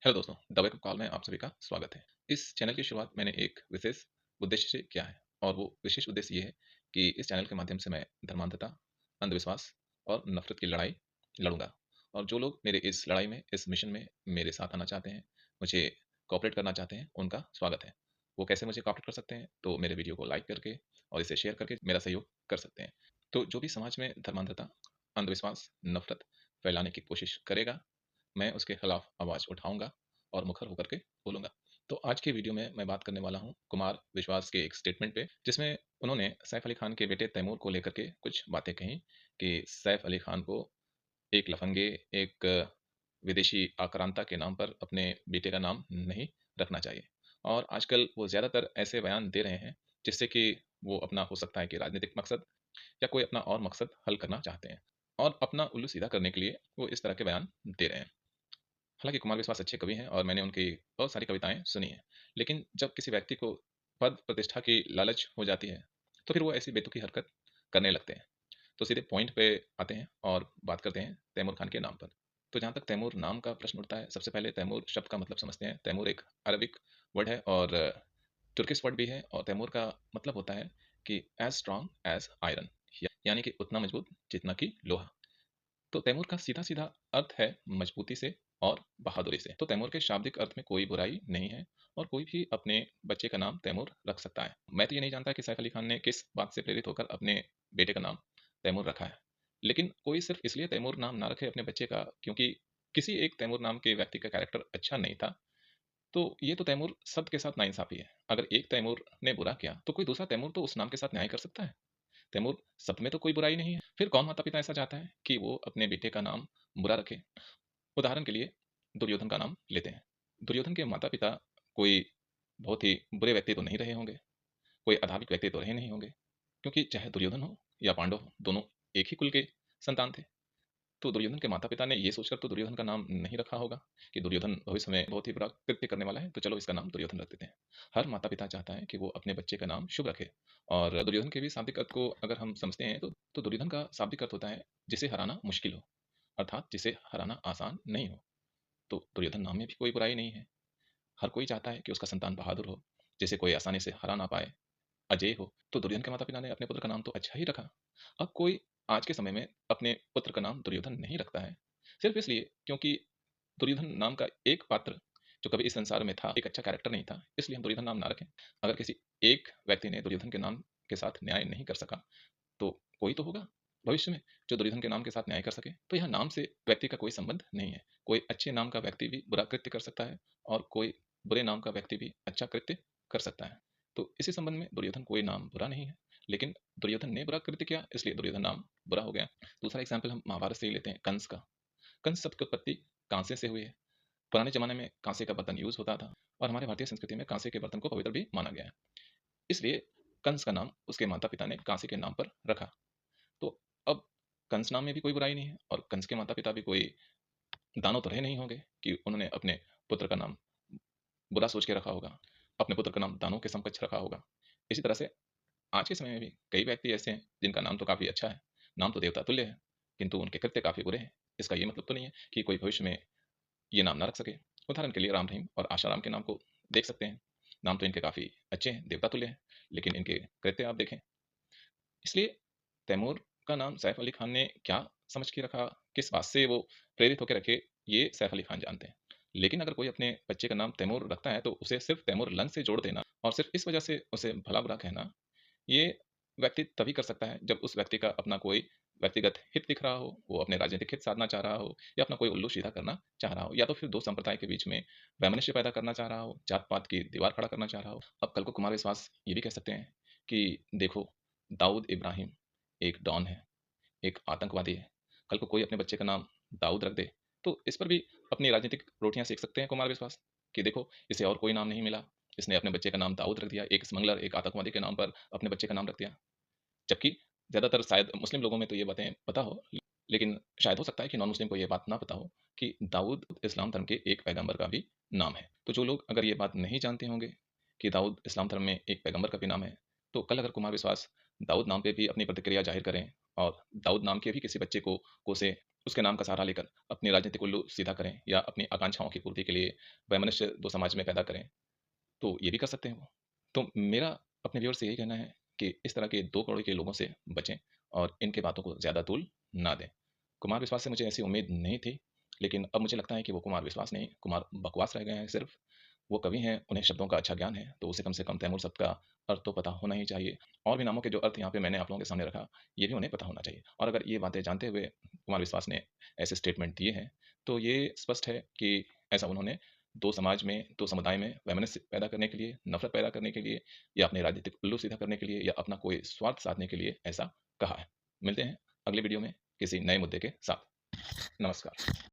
Hello दोस्तों, the wake up call में आप सभी का स्वागत है। इस चैनल की शुरुआत मैंने एक विशेष उद्देश्य से किया है और वो विशेष उद्देश्य ये है कि इस चैनल के माध्यम से मैं धर्मांधता, अंधविश्वास और नफ़रत की लड़ाई लड़ूँगा। और जो लोग मेरे इस लड़ाई में, इस मिशन में मेरे साथ आना चाहते हैं, मुझे कोऑपरेट करना चाहते हैं, उनका स्वागत है। वो कैसे मुझे कोऑपरेट कर सकते हैं? तो मेरे वीडियो को लाइक करके और इसे शेयर करके मेरा सहयोग कर सकते हैं। तो जो भी समाज में धर्मांधता, अंधविश्वास, नफ़रत फैलाने की कोशिश करेगा, मैं उसके खिलाफ आवाज़ उठाऊँगा और मुखर होकर के बोलूँगा। तो आज की वीडियो में मैं बात करने वाला हूँ कुमार विश्वास के एक स्टेटमेंट पे, जिसमें उन्होंने सैफ अली खान के बेटे तैमूर को लेकर के कुछ बातें कहीं कि सैफ अली खान को एक लफंगे, एक विदेशी आक्रांता के नाम पर अपने बेटे का नाम नहीं रखना चाहिए। और आजकल वो ज़्यादातर ऐसे बयान दे रहे हैं, जिससे कि वो अपना हो सकता है कि राजनीतिक मकसद या कोई अपना और मकसद हल करना चाहते हैं और अपना उल्लू सीधा करने के लिए वो इस तरह के बयान दे रहे हैं। हालाँकि कुमार विश्वास अच्छे कवि हैं और मैंने उनकी बहुत सारी कविताएँ सुनी हैं। लेकिन जब किसी व्यक्ति को पद प्रतिष्ठा की लालच हो जाती है, तो फिर वो ऐसी बेतुकी हरकत करने लगते हैं। तो सीधे पॉइंट पे आते हैं और बात करते हैं तैमूर खान के नाम पर। तो जहाँ तक तैमूर नाम का प्रश्न उठता है, सबसे पहले तैमूर शब्द का मतलब समझते हैं। तैमूर एक अरबिक वर्ड है और तुर्किश वर्ड भी है और तैमूर का मतलब होता है कि एज़ स्ट्रॉन्ग एज़ आयरन, यानी कि उतना मजबूत जितना कि लोहा। तो तैमूर का सीधा-सीधा अर्थ है मजबूती से और बहादुरी से। तो तैमूर के शाब्दिक अर्थ में कोई बुराई नहीं है और कोई भी अपने बच्चे का नाम तैमूर रख सकता है। मैं तो ये नहीं जानता कि सैफ अली खान ने किस बात से प्रेरित होकर अपने बेटे का नाम तैमूर रखा है। लेकिन कोई सिर्फ़ इसलिए तैमूर नाम ना रखे अपने बच्चे का क्योंकि किसी एक तैमूर नाम के व्यक्ति का कैरेक्टर अच्छा नहीं था, तो ये तो तैमूर शब्द के साथ नाइंसाफ़ी है। अगर एक तैमूर ने बुरा किया, तो कोई दूसरा तैमूर तो उस नाम के साथ न्याय कर सकता है। तैमूर शब्द में तो कोई बुराई नहीं है। फिर कौन माता-पिता ऐसा चाहता है कि वो अपने बेटे का नाम बुरा रखे? उदाहरण के लिए दुर्योधन का नाम लेते हैं। दुर्योधन के माता-पिता कोई बहुत ही बुरे व्यक्ति तो नहीं रहे होंगे, कोई अधार्मिक व्यक्ति तो रहे नहीं होंगे, क्योंकि चाहे दुर्योधन हो या पांडव हो, दोनों एक ही कुल के संतान थे। तो दुर्योधन के माता-पिता ने ये सोचकर तो दुर्योधन का नाम नहीं रखा होगा कि दुर्योधन भविष्य में बहुत ही बुरा कृत्य करने वाला है, तो चलो इसका नाम दुर्योधन रख देते हैं। हर माता-पिता चाहता है कि वो अपने बच्चे का नाम शुभ रखे और दुर्योधन के भी शाब्दिक अर्थ को अगर हम समझते हैं तो दुर्योधन का शाब्दिक अर्थ होता है जिसे हराना मुश्किल हो, अर्थात जिसे हराना आसान नहीं हो। तो दुर्योधन नाम में भी कोई बुराई नहीं है। हर कोई चाहता है कि उसका संतान बहादुर हो, जिसे कोई आसानी से हरा ना पाए, अजेय हो। तो दुर्योधन के माता-पिता ने अपने पुत्र का नाम तो अच्छा ही रखा। अब कोई आज के समय में अपने पुत्र का नाम दुर्योधन नहीं रखता है, सिर्फ़ इसलिए क्योंकि दुर्योधन नाम का एक पात्र जो कभी इस संसार में था, एक अच्छा कैरेक्टर नहीं था, इसलिए हम दुर्योधन नाम ना रखें। अगर किसी एक व्यक्ति ने दुर्योधन के नाम के साथ न्याय नहीं कर सका, तो कोई तो होगा भविष्य में जो दुर्योधन के नाम के साथ न्याय कर सके। तो यहाँ नाम से व्यक्ति का कोई संबंध नहीं है। कोई अच्छे नाम का व्यक्ति भी बुरा कृत्य कर सकता है और कोई बुरे नाम का व्यक्ति भी अच्छा कृत्य कर सकता है। तो इसी संबंध में दुर्योधन कोई नाम बुरा नहीं है, लेकिन दुर्योधन ने बुरा कृत्य किया इसलिए दुर्योधन नाम बुरा हो गया। दूसरा एग्जाम्पल हम महाभारत से ही लेते हैं, कंस का। कंस शब्द की उत्पत्ति कांसे से हुई है। पुराने जमाने में कांसे का बर्तन यूज होता था और हमारे भारतीय संस्कृति में कांसे के बर्तन को पवित्र भी माना गया है। इसलिए कंस का नाम उसके माता पिता ने कांसे के नाम पर रखा। तो अब कंस नाम में भी कोई बुराई नहीं है और कंस के माता-पिता भी कोई दानव तो रहे नहीं होंगे कि उन्होंने अपने पुत्र का नाम बुरा सोच के रखा होगा, अपने पुत्र का नाम दानव के समकक्ष रखा होगा। इसी तरह से आज के समय में भी कई व्यक्ति ऐसे हैं जिनका नाम तो काफ़ी अच्छा है, नाम तो देवता तुल्य है, किंतु उनके कृत्य काफ़ी बुरे हैं। इसका ये मतलब तो नहीं है कि कोई भविष्य में ये नाम ना रख सके। उदाहरण के लिए राम, रहीम और आशाराम के नाम को देख सकते हैं। नाम तो इनके काफ़ी अच्छे हैं, देवता तुल्य हैं, लेकिन इनके कृत्य आप देखें। इसलिए तैमूर का नाम सैफ अली खान ने क्या समझ के रखा, किस बात से वो प्रेरित होकर रखे, ये सैफ अली खान जानते हैं। लेकिन अगर कोई अपने बच्चे का नाम तैमूर रखता है तो उसे सिर्फ तैमूर लंग से जोड़ देना और सिर्फ इस वजह से उसे भला-बुरा कहना, ये व्यक्ति तभी कर सकता है जब उस व्यक्ति का अपना कोई व्यक्तिगत हित दिख रहा हो, वो अपने राजनीतिक हित साधना चाह रहा हो या अपना कोई उल्लू सीधा करना चाह रहा हो या तो फिर 2 संप्रदाय के बीच में वैमनस्य पैदा करना चाह रहा हो, जात-पात की दीवार खड़ा करना चाह रहा हो। अब कल को कुमार विश्वास ये भी कह सकते हैं कि देखो, दाऊद इब्राहिम एक डॉन है, एक आतंकवादी है। कल को कोई अपने बच्चे का नाम दाऊद रख दे, तो इस पर भी अपनी राजनीतिक रोटियाँ सेक सकते हैं कुमार विश्वास कि देखो, इसे और कोई नाम नहीं मिला, इसने अपने बच्चे का नाम दाऊद रख दिया, एक स्मगलर, एक आतंकवादी के नाम पर अपने बच्चे का नाम रख दिया। जबकि ज़्यादातर शायद मुस्लिम लोगों में तो ये बातें पता हो, लेकिन शायद हो सकता है कि नॉन मुस्लिम को ये बात ना पता हो कि दाऊद इस्लाम धर्म के एक पैगंबर का भी नाम है। तो जो लोग अगर ये बात नहीं जानते होंगे कि दाऊद इस्लाम धर्म में एक पैगंबर का भी नाम है, तो कल अगर कुमार विश्वास दाऊद नाम पे भी अपनी प्रतिक्रिया ज़ाहिर करें और दाऊद नाम के भी किसी बच्चे को कोसें उसके नाम का सहारा लेकर अपनी राजनीतिक उल्लू सीधा करें या अपनी आकांक्षाओं की पूर्ति के लिए वैमनस्य दो समाज में पैदा करें, तो ये भी कर सकते हैं वो। तो मेरा अपने व्यूअर्स से यही कहना है कि इस तरह के 2 करोड़ के लोगों से बचें और इनकी बातों को ज़्यादा तूल ना दें। कुमार विश्वास से मुझे ऐसी उम्मीद नहीं थी, लेकिन अब मुझे लगता है कि वो कुमार विश्वास नहीं, कुमार बकवास रह गए हैं सिर्फ़। वो कवि हैं, उन्हें शब्दों का अच्छा ज्ञान है, तो उसे कम से कम तैमूर शब्द का अर्थ तो पता होना ही चाहिए। और भी नामों के जो अर्थ यहाँ पे मैंने आप लोगों के सामने रखा, ये भी उन्हें पता होना चाहिए। और अगर ये बातें जानते हुए कुमार विश्वास ने ऐसे स्टेटमेंट दिए हैं, तो ये स्पष्ट है कि ऐसा उन्होंने 2 समाज में, 2 समुदाय में वैमनस्य पैदा करने के लिए, नफ़रत पैदा करने के लिए या अपने राजनीतिक उल्लू सीधा करने के लिए या अपना कोई स्वार्थ साधने के लिए ऐसा कहा है। मिलते हैं अगले वीडियो में किसी नए मुद्दे के साथ। नमस्कार।